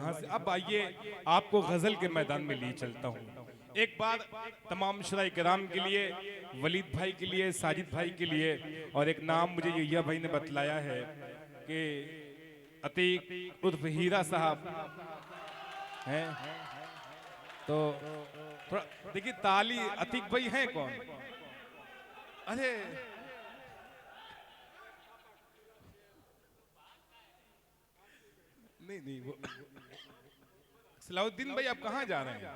यहाँ से। अब आइए आपको गजल के मैदान में लिए चलता हूँ। एक बार तमाम शुराए किराम के लिए, वलीद भाई के लिए, साजिद भाई के लिए, और एक नाम मुझे यहिया भाई ने बतलाया है कि अतीक उर्फ हीरा साहब हैं, तो देखिए ताली। अतीक भाई हैं कौन? अरे नहीं नहीं, वो सलाउद्दीन भाई आप कहाँ जा रहे हैं?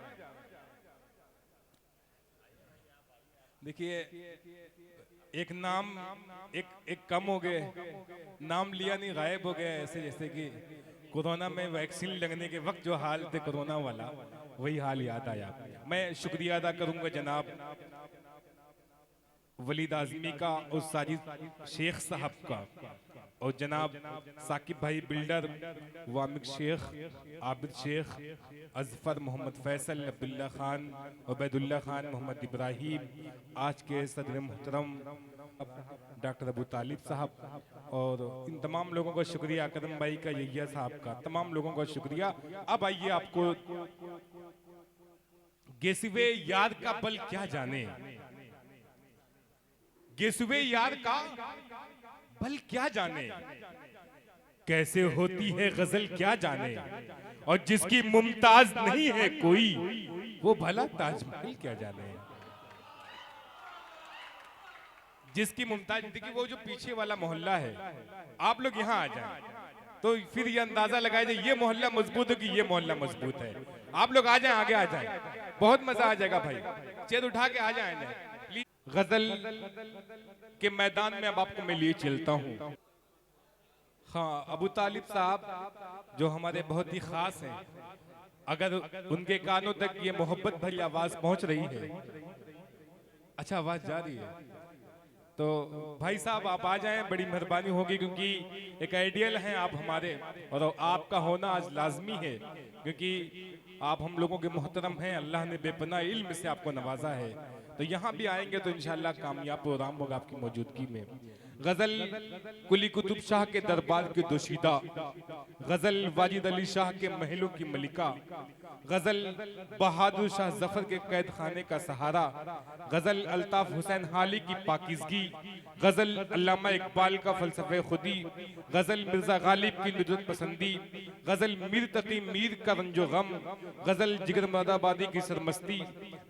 देखिए एक नाम एक कम हो गए, नाम लिया नहीं गायब हो गया, ऐसे जैसे कि कोरोना में वैक्सीन लगने के वक्त जो हाल थे कोरोना वाला, वही हाल याद आया। मैं शुक्रिया अदा करूंगा जनाब वलीद आजमी का और साजिद शेख साहब का, और जनाब साकिब भाई बिल्डर, वामिक शेख, आबिद शेख, अजफर, मोहम्मद फैसल, अब्दुल्ला खान, उबैदुल्ला खान, मोहम्मद इब्राहिम, आज के सदर मुहतरम डॉक्टर अबू तालिब साहब, और इन तमाम लोगों का शुक्रिया, कदम भाई का, यहिया साहब का, तमाम लोगों का शुक्रिया। अब आइए आपको गेसुए याद का बल क्या जाने, गेसुए याद का बल क्या जाने, कैसे होती है गजल क्या जाने, और जिसकी मुमताज नहीं है कोई, वो भला ताजमहल क्या जाने। जिसकी मुमताज, देखिए वो जो पीछे वाला मोहल्ला है, आप लोग यहाँ आ जाएं तो फिर ये अंदाजा लगाया जाए ये मोहल्ला मजबूत है कि ये मोहल्ला मजबूत है। आप लोग आ जाएं, आगे आ जाएं, बहुत मजा आ जाएगा भाई, चेयर उठा के आ जाएं। गजल के मैदान में अब आपको मैं लिए चलता हूँ। हाँ, अबू तालिब साहब जो हमारे बहुत ही खास हैं, अगर उनके कानों तक ये मोहब्बत भरी आवाज पहुंच रही है, अच्छा आवाज जा रही है, तो भाई साहब आप आ जाएं, बड़ी मेहरबानी होगी, क्योंकि एक आइडियल हैं आप हमारे, और आपका होना आज लाजमी है, क्योंकि आप हम लोगों के मोहतरम हैं, अल्लाह ने बेपनाह इल्म से आपको नवाजा है, तो यहाँ भी आएंगे तो इंशाल्लाह कामयाब प्रोग्राम होगा आपकी मौजूदगी में। गजल कुली कुतुब शाह के दरबार के दोशीदा, गजल वाजिद अली शाह के महलों की मलिका, गजल बहादुर शाह जफर के कैद खाने का सहारा, गजल अल्ताफ हुसैन हाली की पाकिजगी, गजल अल्लामा इकबाल का फलसफे खुदी, गजल मिर्जा गालिब की नुजरत पसंदी, गजल मीर तकी मीर का रंजो गम, गजल जिगर मदाबादी की सरमस्ती,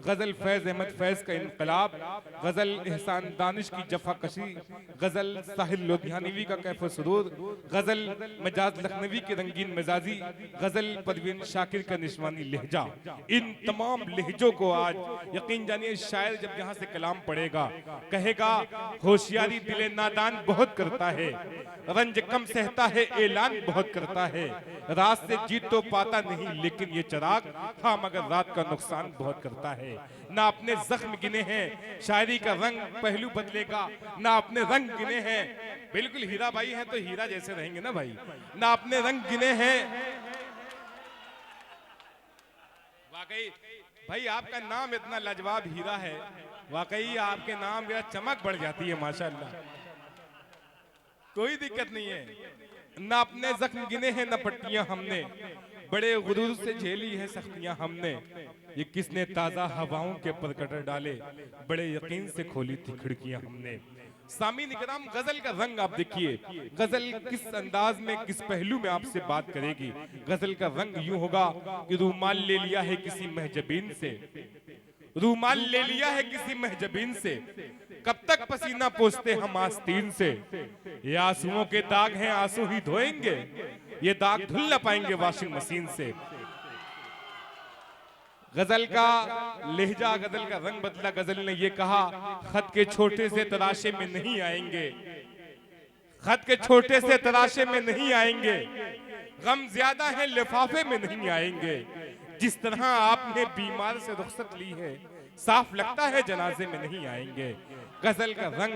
गजल फैज अहमद फैज का इनकलाब, गजल एहसान दानिश की जफाकशी, गजल साहिल लोधियानवी का कैफ सुरूर, गजल मजाज लखनवी की रंगीन मिजाजी, गजल परवीन शाकिर का निशवानी लहजा। इन तमाम लहजों को आज यकीन जानिए शायर जब यहाँ से कलाम पढ़ेगा कहेगा होशियारी दिले नादान बहुत करता है, रंज कम सहता है ऐलान बहुत करता है, रात से जीत तो पाता नहीं लेकिन ये चराग हाँ मगर रात का नुकसान बहुत करता है। ना अपने जख्म गिने हैं शायरी का रंग पहलू बदलेगा, ना अपने रंग गिने हैं, बिल्कुल हीरा भाई हैं तो हीरा जैसे रहेंगे ना भाई, ना अपने रंग गिने हैं। वाकई भाई आपका नाम इतना लाजवाब हीरा है, वाकई आपके नाम मेरा चमक बढ़ जाती है माशाल्लाह, कोई दिक्कत नहीं है। ना अपने जख्म गिने हैं न पट्टियां हमने, बड़े गुरूर से झेली है सख्तियां हमने, ये किसने ताजा हवाओं के परकटर डाले, बड़े यकीन से खोली थी खिड़कियां हमने। सामीन इकराम गजल का रंग आप देखिए, गजल किस अंदाज में किस पहलू में आपसे बात करेगी। गजल का रंग यूं होगा कि रूमाल ले लिया है किसी महजबीन से, रूमाल ले लिया है किसी महजबीन से, कब तक पसीना पोंछते हम आस्तीन से, ये आंसुओं के दाग हैं आंसू ही धोएंगे, ये दाग धुल न पाएंगे वॉशिंग मशीन से। गजल का लहजा, गजल का रंग बदला, गजल ने ये कहा खत के छोटे से तराशे में नहीं आएंगे, खत के छोटे से तराशे में नहीं आएंगे, गम ज्यादा है लिफाफे में नहीं आएंगे, जिस तरह आपने बीमार से रुखसत ली है साफ लगता है जनाजे में नहीं आएंगे। गजल का रंग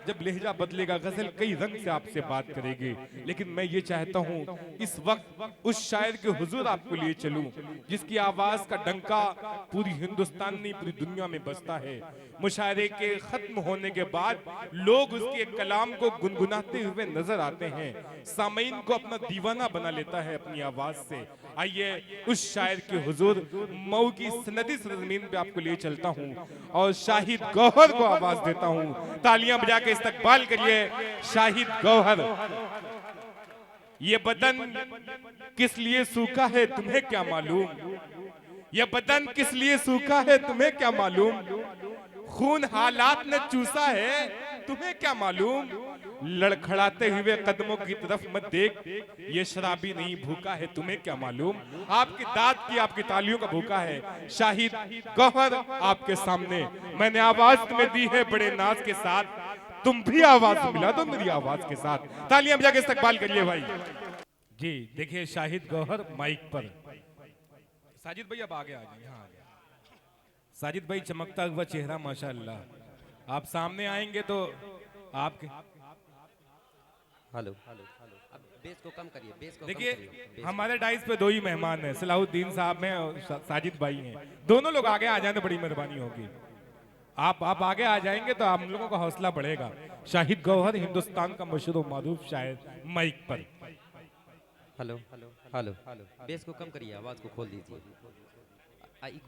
जब लहजा बदलेगा गजल कई रंग से आपसे बात करेगी, लेकिन मैं ये चाहता हूँ इस वक्त उस शायर के हुजूर आपको लिए चलूं जिसकी आवाज का डंका पूरी हिंदुस्तान नहीं पूरी दुनिया में बजता है। मुशायरे के खत्म होने के बाद लोग उसके कलाम को गुनगुनाते हुए नजर आते हैं, सामीन को अपना दीवाना बना लेता है अपनी आवाज से। आइए उस शायर के हुजूर मऊ की सनदी सरजमीन पे आपको ले चलता हूँ और शाहिद गौहर को आवाज देता हूँ। तालियां बजा के इस्तकबाल करिए शाहिद गौहर। ये बदन किस लिए सूखा है तुम्हें क्या मालूम, ये बदन किस लिए सूखा है तुम्हें क्या मालूम, खून हालात ने चूसा है तुम्हें क्या मालूम, लड़खड़ाते हुए कदमों की तरफ मत देख, ये शराबी नहीं भूखा है तुम्हें क्या मालूम। आपकी दाद की आपकी तालियों का भूखा है शाहिद गौहर आपके सामने। मैंने आवाज तुम्हें दी है बड़े नाज के साथ, तुम भी आवाज मिला दो मेरी आवाज के साथ। तालियां बजा के इस्तकबाल करिए भाई जी। देखिए शाहिद गौहर माइक पर। साजिद भाई अब आगे आ जाइए, यहाँ आ गए साजिद भाई, चमकता हुआ चेहरा माशाअल्लाह। आप सामने आएंगे तो आपके हेलो हेलो हेलो, अब बेस को कम करिए, बेस को देखिए हमारे डाइस पे दो ही मेहमान हैं, सलाहुद्दीन साहब हैं और साजिद भाई हैं। दोनों लोग आगे आ जाए तो बड़ी मेहरबानी होगी। आप आगे आ जाएंगे तो हम लोगों का हौसला बढ़ेगा। शाहिद गौहर हिंदुस्तान का मशहूर मारूफ शायर माइक पर। Hello hello hello hello, base को कम करिए, आवाज को खोल दीजिए।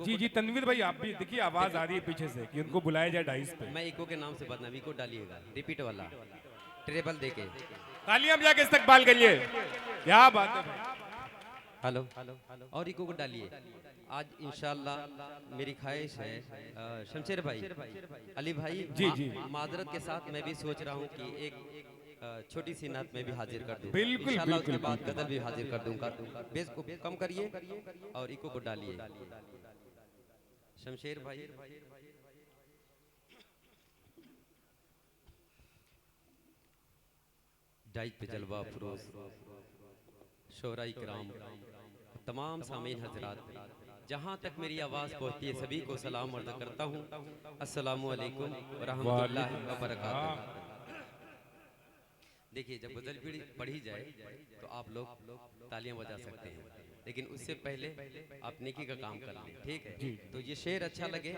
जी जी तनवीर भाई आप भी देखिए आवाज आ रही है पीछे से कि उनको बुलाया जाए डाइस पे। मैं इको के नाम से बदनाम, इको डालिएगा, रिपीट वाला ट्रेबल देके। तालियां बजा के इस्तकबाल करिए, क्या बात है भाई। हेलो हेलो हेलो, और इको को डालिए। आज इंशाल्लाह मेरी ख्वाहिश है शमशेर भाई, अली भाई जी जी माजरत के साथ मैं भी सोच रहा हूँ कि एक छोटी सी नात में भी हाजिर कर दूं। बिल्कुल इंशाल्लाह उसके बिल्कुल बाद गजल भी हाजिर कर दूंगा। बेस को कम करिए और इको को डालिए। शमशेर भाई, डाइट पे जलवा फरोज शोरा इकराम, तमाम सामीन हजरात, जहाँ तक मेरी आवाज़ पहुँचती है सभी को सलाम अर्ज़ करता हूँ। अस्सलामु अलैकुम व रहमतुल्लाहि व बरकातुहू। देखिए जब गजल पढ़ी जाए तो आप लोग तालियां बजा सकते हैं, लेकिन उससे पहले आप नेकी का काम कर लें, ठीक है। तो ये शेर अच्छा लगे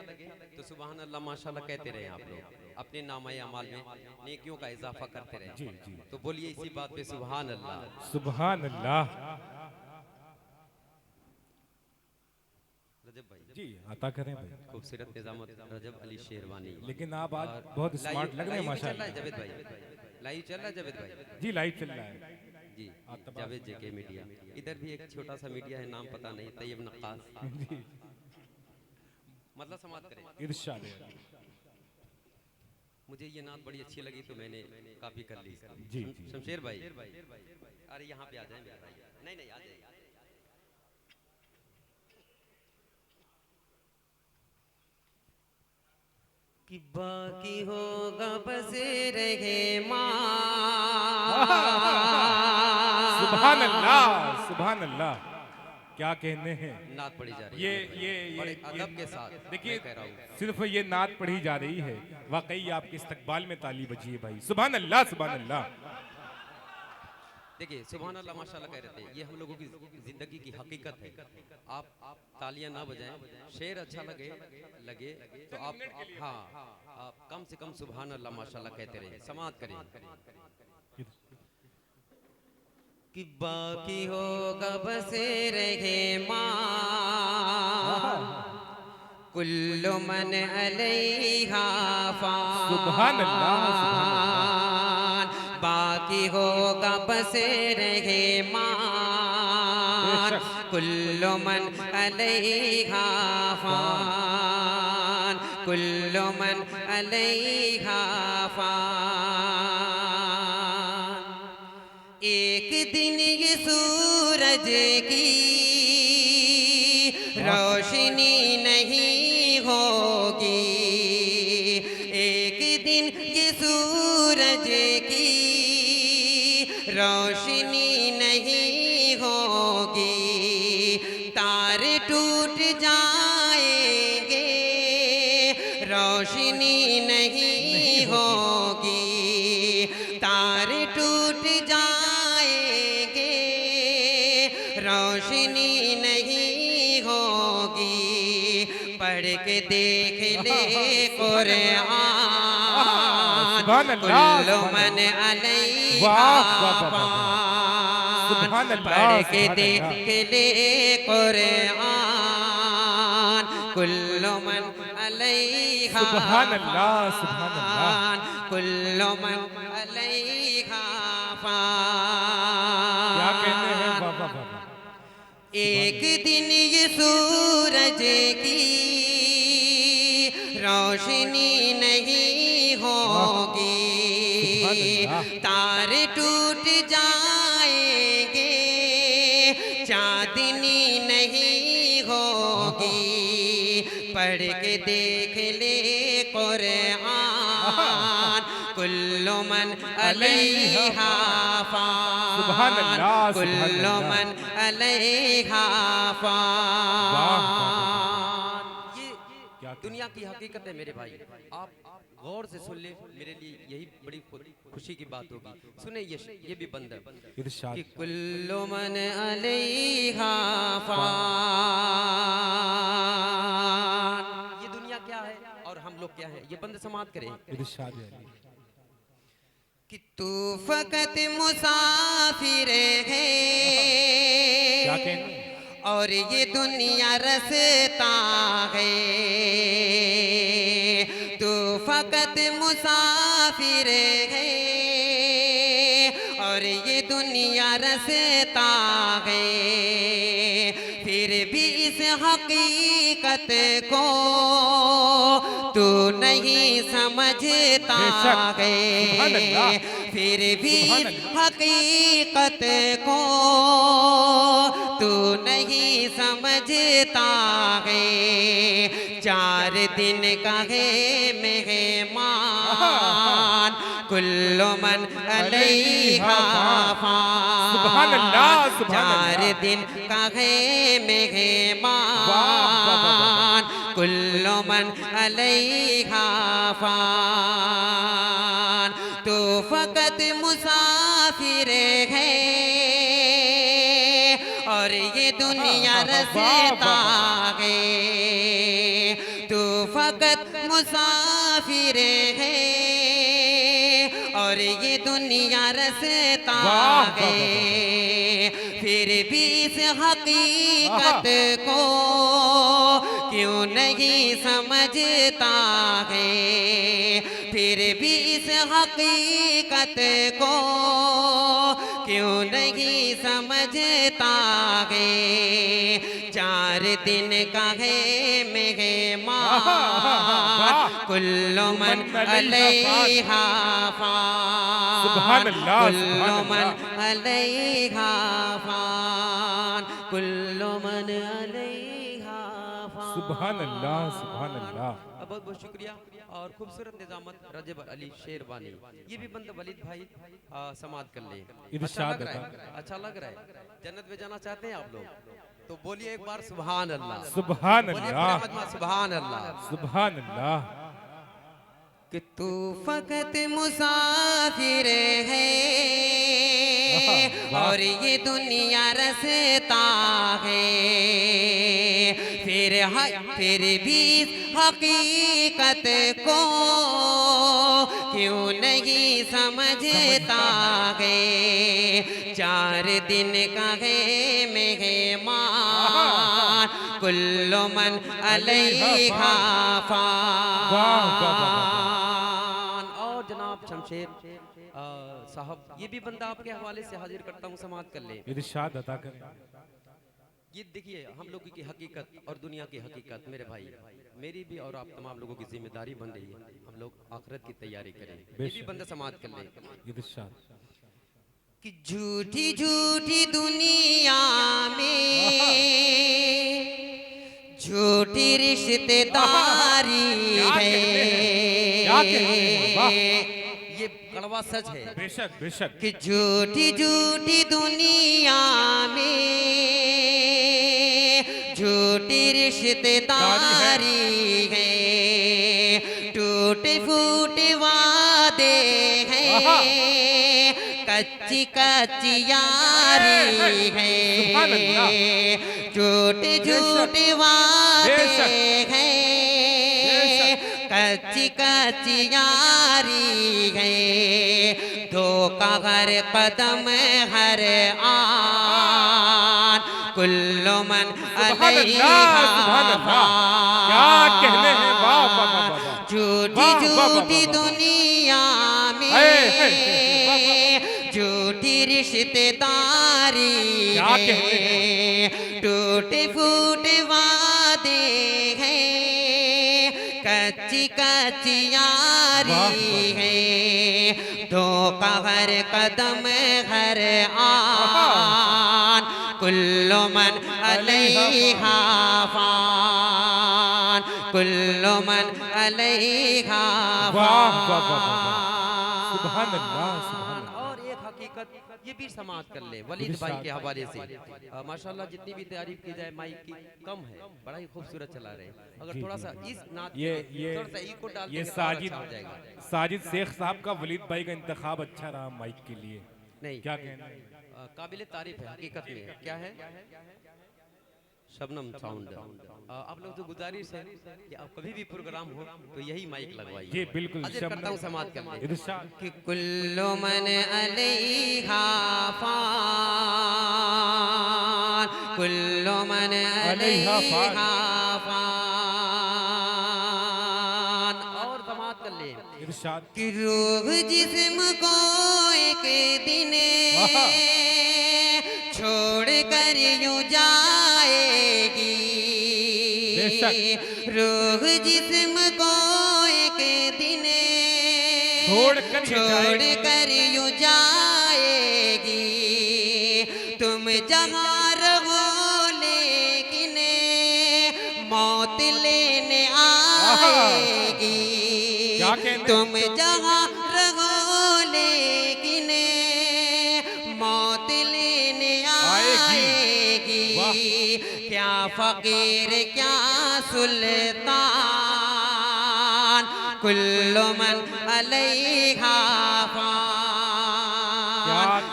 तो सुभान अल्लाह माशाल्लाह कहते रहे आप लोग, अपने नामा अमाल में नेकियों का इजाफा करते रहे। तो बोलिए इसी बात पे सुभान अल्लाह सुभान अल्लाह। रजब भाई जी आता करें भाई। खूबसूरत निजामत रजब अली शेरवानी। लेकिन आप आज बहुत स्मार्ट लग रहे हैं माशाल्लाह। जावेद भाई लाइव चल रहा है, जावेद भाई जी लाइव चल रहा है जी। जावेद जेके मीडिया, इधर भी एक छोटा सा मीडिया है, नाम पता नहीं, तैयब नक्कास, मतलब समाप्त करें इरशाद। मुझे ये नात बड़ी अच्छी लगी तो मैंने कॉपी कर ली। जी शमशेर भाई, अरे यहाँ पे आ जाए मेरे भाई, नहीं नहीं आ जाए। कि बाकी होगा बस रहे माँ। सुभान अल्लाह सुभान अल्लाह, क्या कहने हैं। नात पढ़ी जा रही है ये अदब के साथ। देखिए कह रहा हूँ सिर्फ ये नात पढ़ी जा रही है, वाकई आपके इस्तकबाल में ताली बजी है भाई। सुभान अल्लाह सुभान अल्लाह। देखिए सुभान अल्लाह माशाल्लाह कह रहे थे, ये हम लोगों की जिंदगी की हकीकत है। आप तालियां ना बजाएं, शेर अच्छा लगे तो आप हाँ आप कम से कम सुभान अल्लाह माशाल्लाह कहते रहे, समाअत करें। कि बाकी होगा बसे रहे माँ, कुल्लु मन अलैहा फान। सुभान अल्लाह बाकी होगा बसे रहे मान, कुल्लु मन अलैहा फान, कुल्लु मन अलैहा फान। एक दिन ये सूरज की रोशनी नहीं होगी, एक दिन ये सूरज की रोशनी नहीं होगी, तार टूट जाएंगे रोशनी नहीं होगी, तार टूट जाएंगे रोशनी नहीं होगी। पढ़ के देख ले कुरान, कुल्लु मन अलैहा फान। सुभान अल्लाह, पढ़ के सुभान देख अल्लाह। ले कुरान कुल्लु मन अलैहा सुभान अल्लाह, सुभान अल्लाह। फान, कुल्लु मन अलैहा फान। क्या कहते हैं, वाह वाह वाह। एक दिन ये सूरज की रोशनी नहीं होगी, तारे टूट जाएंगे, चांदनी नहीं होगी। पढ़ के देख ले कुरान कुल्लु मन अलैहा सुभान फान, अल्लाह, सुभान कुल्लु अल्लाह। मन अलैहा फान। ये दुनिया की हकीकत है मेरे भाई, आप गौर से सुन ले, मेरे लिए यही बड़ी खुशी की बात होगी। सुने ये भी बंद है इरशाद। कि कुल्लु मन अलैहा फान। ये दुनिया क्या है और हम लोग क्या है, ये बंद समाप्त करें। इरशाद है। कि तू फकत मुसाफिर है क्या कहते हैं? और ये दुनिया रसता है। तू फकत मुसाफिर है और ये दुनिया रसता है। फिर भी इस हकीकत को तू नहीं समझता बेशक। सुभान है। अल्लाह। फिर भी सुभान इस हकीकत को तू नहीं समझता है। 4 दिन का है मेहमान कुल्लु मन अलैहा फान। सुभान अल्लाह, सुभान 4 अल्लाह। दिन का है मेहमान वाह। कुल्लु मन अलैहा फान। तो फकत मुसाफिर है और ये दुनिया रसता है। तो फकत मुसाफिर है और ये दुनिया रसता वाह। है। फिर भी इस हकीकत को क्यों नहीं समझता है। फिर भी इस हकीकत को क्यों नहीं समझता है। 4 दिन का है मेहमान कुल्लु मन अलैहा फान। सुभान अल्लाह, कुल्लु सुभान मन अल्लाह। अलैहा फान, कुल्लु मन अलैहा फान। सुभान अल्लाह, सुभान अल्लाह। बहुत बहुत शुक्रिया और खूबसूरत निजामत रजब अली शेरवानी। ये भी बंद वलीद भाई समाप्त कर ले। अच्छा लग रहा है, अच्छा लग रहा है। जन्नत में जाना चाहते हैं आप लोग तो बोलिए एक बार सुभान अल्लाह। सुभान बोलिए अल्लाह, सुभान अल्लाह। सुभान अल्लाह। कि तू फकत मुसाफिर है वाह। और ये दुनिया रसता है। फिर भी इस हकीकत को क्यों नहीं समझता है। 4 दिन का है मेहमान कुल्लु मन अलैहा फान। और जनाब शमशेर साहब ये भी बंदा आपके हवाले से हाजिर करता हूँ, समाप्त कर ले। इरशाद अता करें। ये देखिए हम लोगों की हकीकत और दुनिया की हकीकत मेरे भाई, मेरी भी और आप तमाम लोगों की जिम्मेदारी बन रही है। हम लोग आखिरत की तैयारी करें। ये भी बंदा समाप्त कर ले। इरशाद। कि झूठी झूठी दुनिया में झूठी रिश्तेदारी है। क्या कहते हैं, वाह। ये कड़वा सच है। बेशक बेशक। कि झूठी झूठी दुनिया में झूठी रिश्तेदारी है। टूटे फूटे वादे हैं, कच्ची कच्ची यारी है। सुभान अल्लाह। झूठे झूठे वादे बेशक। हैं, कच्ची कच्ची यारी है। धोखा हर कदम हर आन कुल्लो मन अलैहा क्या कहने हैं, वाह वाह वाह वाह। झूठी झूठी दुनिया में झूठी रिश्तेदारी क्या कहने है टूटे फूटे वादे हैं कच्ची कच्ची यारी है धोखा हर कदम हर आन कुल्लो मन अलैहा फान कुल्लो मन अलैहा वाह वाह वाह वाह। सुभान अल्लाह, सुभान अल्लाह। और एक हकीकत ये भी समाप्त कर ले वलीद भाई के हवाले से माशाल्लाह जितनी भी तारीफ की जाए माइक की कम है, बड़ा ही खूबसूरत चला रहे हैं। अगर थोड़ा सा इस नात ये थोड़ा सा इको डाल ये देंगे तो और साजिद अच्छा हो जाएगा। साजिद शेख साहब का वलीद भाई का इंतखाब अच्छा रहा माइक के लिए। नहीं क्या कहना है? काबिल तारीफ है हकीकत में। क्या है? शबनम साउंड। आप लोग तो गुजारिश है कि आप कभी भी प्रोग्राम हो तो यही माइक लगवाइए। जी बिल्कुल, हाजिर करता हूँ समाप्त कर ले। इरशाद। कि कुल्लो मन अलैहा फान कुल्लो मन अलैहा फान और समाप्त कर ले। इरशाद। कि रूह जिस्म को एक दिन छोड़ कर यूं जाएगी बेशक। रूह जिस्म को एक दिन छोड़ कर यूं जाएगी तुम जहाँ रहो लेकिन मौत लेने आएगी क्या कहने? तुम जहाँ रहो लेकिन मौत लेने आएगी क्या फकीर क्या सुल्तान कुल्लो मन अलैहा फान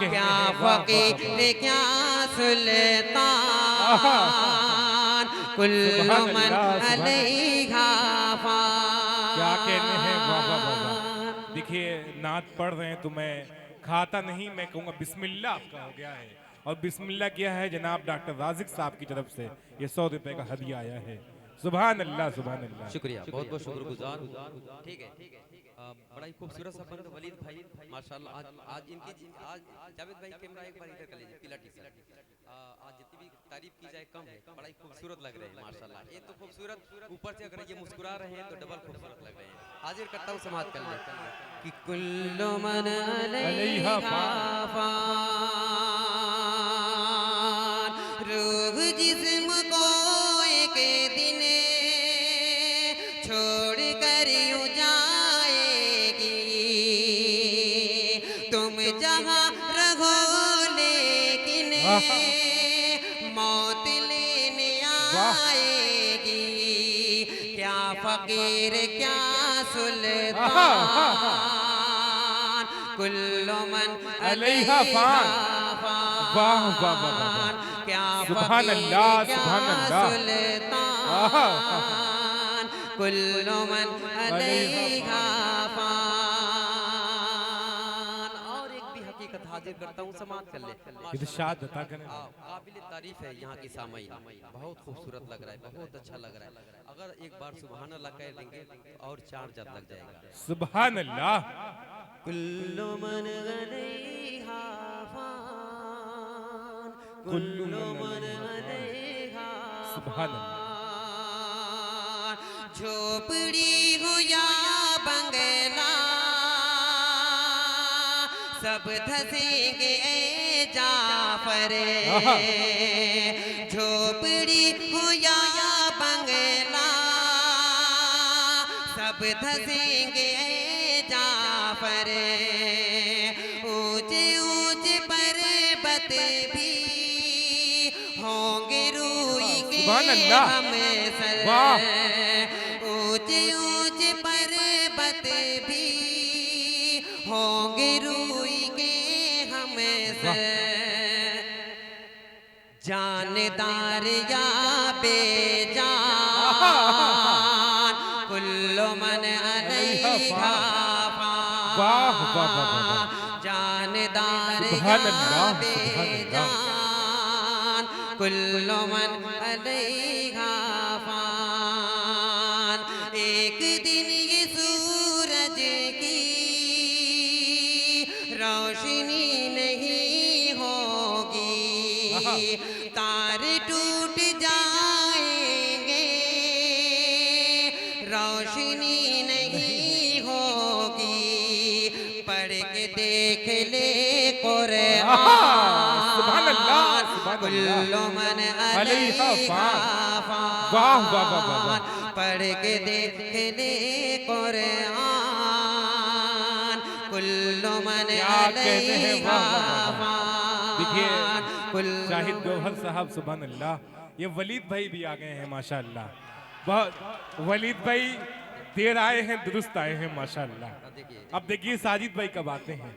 क्या फकीर क्या सुल्तान कुल्लो मन अलैहा फान क्या कहने हैं, वाह वाह वाह वाह। देखिए नात पढ़ रहे हैं तो मैं खाता नहीं, मैं कहूँगा बिस्मिल्लाह आपका हो गया है। और बिस्मिल्लाह किया है जनाब डॉक्टर राजिक साहब की तरफ से, ये 100 रुपए का हदिया आया है। सुभान अल्लाह, सुभान अल्लाह। शुक्रिया, बहुत बहुत शुक्रगुजार। ठीक है, बड़ा ही खूबसूरत सा बंद वलीद भाई माशाल्लाह। आज इनकी आज जावेद भाई कैमरा एक बार इधर कर लीजिए, पीला टी शर्ट। आज जितनी भी तारीफ की जाए कम है, बड़ा ही खूबसूरत लग रहे हैं माशाल्लाह। ये तो खूबसूरत, ऊपर से अगर ये मुस्कुरा रहे हैं तो डबल खूबसूरत लग रहे हैं। हाजिर करता हूँ समाप्त कर ले कि कुल्लो मन अलैहा फान रूह जिस्म को एक दिन छोड़ कर यूं जाएगी तुम जहाँ रहो लेकिन मौत लेने आएगी क्या फकीर क्या सुल्तान कुल्लो मन अलैहा फान वाह वाह वाह वाह। क्या सुभान अल्लाह, सुभान अल्लाह। सुल्तान कुल्लो मन अलैहा फान। और एक भी हकीकत हाजिर करता हूँ, समाप्त कर ले। इरशाद अता करें। काबिल तारीफ है यहाँ की सामई, बहुत खूबसूरत लग रहा है, बहुत अच्छा लग रहा है। अगर एक बार सुभान अल्लाह कह देंगे तो और 4 जब लग जाएगा। सुभान अल्लाह। कुल्लो मन अलैहा फान कुल्लो मन अलैहा सुभान अल्लाह। झोपड़ी हो या बंगला सब धसेंगे जाफर झोपड़ी हो या बंगला सब धसेंगे जाफर ऊंचे ऊंचे पर्वत भी होंगे रोएंगे सुभान अल्लाह। हम सर वाह। ऊंचे ऊंचे पर्वत भी होंगे रोएंगे हम सर जानदार या बेजान कुल्लो मन अलैहा वाह वाह वाह वाह। जानदार सुभान अल्लाह, बे सुभान अल्लाह। जान कुल्लु मन अलैहा फान। एक दिन ये सूरज की रोशनी नहीं होगी, तारे टूट जाएंगे, रोशनी नहीं होगी। पढ़ के देख ले कुरान, सुभान अल्लाह, सुभान कुल्लु अल्लाह। मन अलैहा फान। फान। वाह, वाह, वाह, वाह, वाह। पढ़ के देख ले कुरान, कुल्लु मन क्या कहते हैं, वाह, वाह, वाह, वाह। देखिए कुल्लु शाहिद गौहर साहब, सुभान अल्लाह। ये वलीद भाई भी आ गए हैं माशाअल्लाह। बहुत वलीद भाई देर आए हैं, दुरुस्त आए हैं माशाअल्लाह। अब देखिए साजिद भाई कब आते हैं,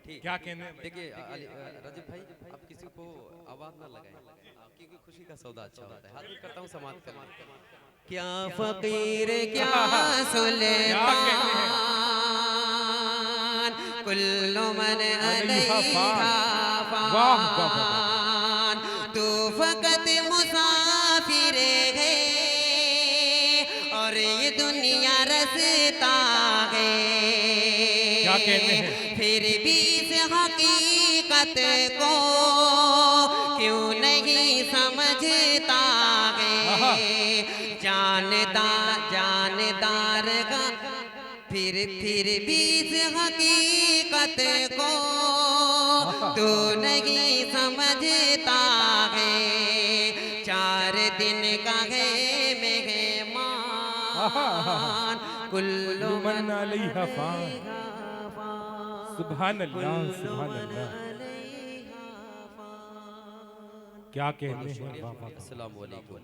ठीक। क्या कहने। देखिए रजब भाई, आप किसी को आवाज ना लगाएं, क्योंकि खुशी का सौदा अच्छा होता है। हाथ जोड़ करता हूँ, समाप्त करना। क्या फकीर क्या कहते हैं? सुलेमान, कुल्लु मन अलैहा वाह, वाह, वाह। फान। तू फकत मुसाफिर है और ये दुनिया रसता है। क्या कहते हैं? फिर भी इस हकीकत को क्यों नहीं समझता है। जानदार का फिर भी इस हकीकत को तू नहीं समझता है। 4 दिन का है मेहमान, कुल्लु मन अलैहा फान। सुभान अल्लाह, सुभान अल्लाह। क्या कहने हैं, वाह, वाह। अस्सलाम वालेकुम।